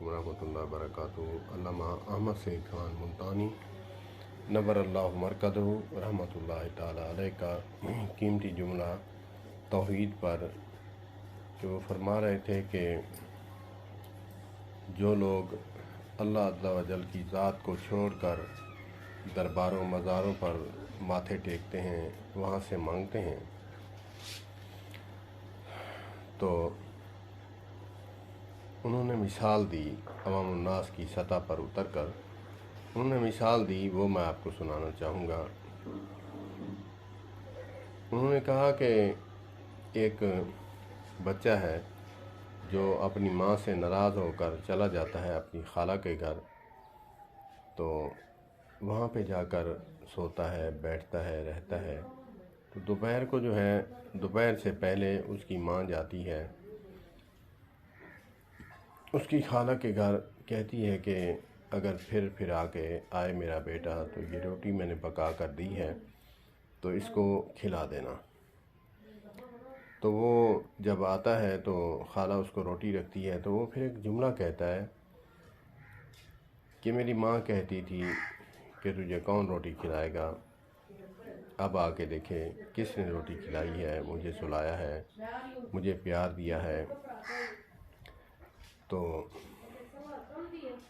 علیکم ورحمۃ اللہ وبرکاتہ۔ علامہ احمد سعید خان ملتانی نور اللہ مرکزہ رحمۃ اللہ تعالیٰ علیہ کا قیمتی جملہ توحید پر کہ وہ فرما رہے تھے کہ جو لوگ اللہ عز و جل کی ذات کو چھوڑ کر درباروں مزاروں پر ماتھے ٹیکتے ہیں، وہاں سے مانگتے ہیں، تو انہوں نے مثال دی عوام الناس کی سطح پر اتر کر انہوں نے مثال دی، وہ میں آپ کو سنانا چاہوں گا۔ انہوں نے کہا کہ ایک بچہ ہے جو اپنی ماں سے ناراض ہو کر چلا جاتا ہے اپنی خالہ کے گھر، تو وہاں پہ جا کر سوتا ہے، بیٹھتا ہے، رہتا ہے۔ تو دوپہر کو جو ہے، دوپہر سے پہلے اس کی ماں جاتی ہے اس کی خالہ کے گھر، کہتی ہے کہ اگر پھر آ کے آئے میرا بیٹا تو یہ روٹی میں نے پکا کر دی ہے تو اس کو کھلا دینا۔ تو وہ جب آتا ہے تو خالہ اس کو روٹی رکھتی ہے، تو وہ پھر ایک جملہ کہتا ہے کہ میری ماں کہتی تھی کہ تجھے کون روٹی کھلائے گا، اب آ کے دیکھے کس نے روٹی کھلائی ہے، مجھے سلایا ہے، مجھے پیار دیا ہے۔ تو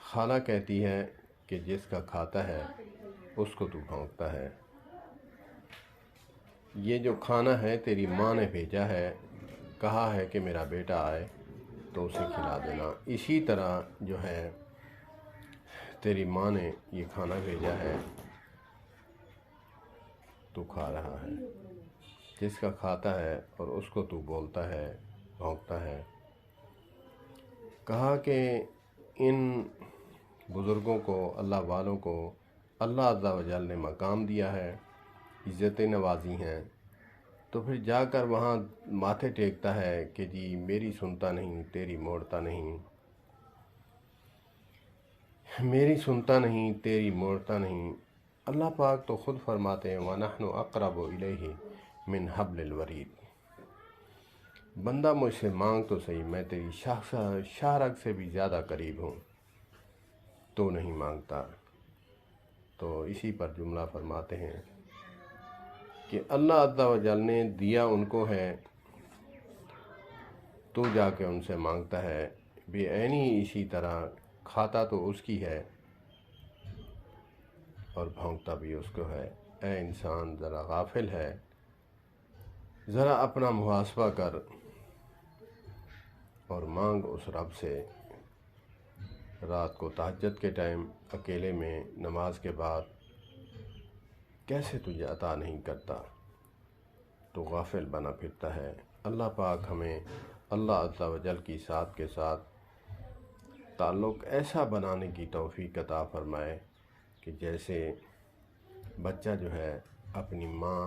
خالہ کہتی ہے کہ جس کا کھاتا ہے اس کو تو بھونکتا ہے، یہ جو کھانا ہے تیری ماں نے بھیجا ہے، کہا ہے کہ میرا بیٹا آئے تو اسے کھلا دینا، اسی طرح جو ہے تیری ماں نے یہ کھانا بھیجا ہے، تو کھا رہا ہے، جس کا کھاتا ہے اور اس کو تو بولتا ہے، بھونکتا ہے۔ کہا کہ ان بزرگوں کو، اللہ والوں کو اللہ عز و جل نے مقام دیا ہے، عزت نوازی ہیں، تو پھر جا کر وہاں ماتھے ٹیکتا ہے کہ جی میری سنتا نہیں، تیری موڑتا نہیں، میری سنتا نہیں، تیری موڑتا نہیں۔ اللہ پاک تو خود فرماتے ہیں وَنَحْنُ أَقْرَبُ إِلَيْهِ مِنْ حَبْلِ الْوَرِيدِ، بندہ مجھ سے مانگ تو صحیح، میں تیری شاہ رگ سے بھی زیادہ قریب ہوں، تو نہیں مانگتا۔ تو اسی پر جملہ فرماتے ہیں کہ اللہ عز و جل نے دیا ان کو ہے، تو جا کے ان سے مانگتا ہے، بے عینی اسی طرح کھاتا تو اس کی ہے اور بھونکتا بھی اس کو ہے۔ اے انسان ذرا غافل ہے، ذرا اپنا محاسبہ کر اور مانگ اس رب سے۔ رات کو تہجد کے ٹائم اکیلے میں نماز کے بعد کیسے تجھے عطا نہیں کرتا، تو غافل بنا پھرتا ہے۔ اللہ پاک ہمیں اللہ عز و جل کی ذات کے ساتھ تعلق ایسا بنانے کی توفیق عطا فرمائے کہ جیسے بچہ جو ہے اپنی ماں،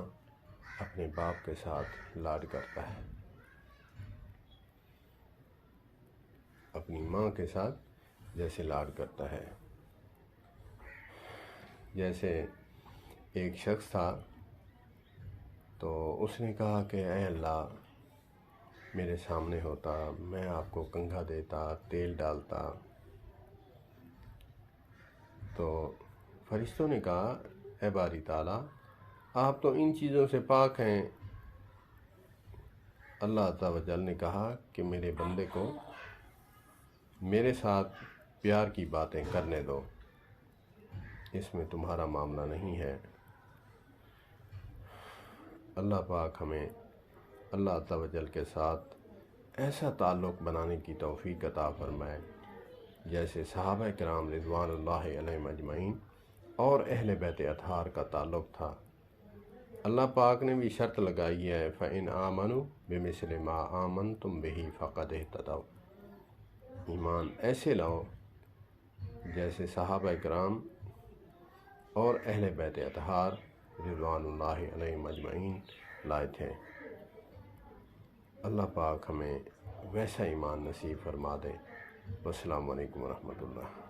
اپنے باپ کے ساتھ لاڈ کرتا ہے، اپنی ماں کے ساتھ جیسے لاڈ کرتا ہے۔ جیسے ایک شخص تھا تو اس نے کہا کہ اے اللہ میرے سامنے ہوتا، میں آپ کو کنگھا دیتا، تیل ڈالتا۔ تو فرشتوں نے کہا اے باری تعالیٰ آپ تو ان چیزوں سے پاک ہیں۔ اللہ عز و جل نے کہا کہ میرے بندے کو میرے ساتھ پیار کی باتیں کرنے دو، اس میں تمہارا معاملہ نہیں ہے۔ اللہ پاک ہمیں اللہ عز و جل کے ساتھ ایسا تعلق بنانے کی توفیق عطا فرمائے جیسے صحابہ کرام رضوان اللہ علیہم اجمعین اور اہل بیت اطہار کا تعلق تھا۔ اللہ پاک نے بھی شرط لگائی ہے فَإِنْ آمَنُوا بِمِثْلِ مَا آمَنْتُمْ بِهِ فَقَدِ اهْتَدَوْا، ایمان ایسے لاؤ جیسے صحابہ کرام اور اہل بیت اطہار رضوان اللہ علیہم اجمعین لائے تھے۔ اللہ پاک ہمیں ویسا ایمان نصیب فرما دے۔ والسلام علیکم ورحمۃ اللہ۔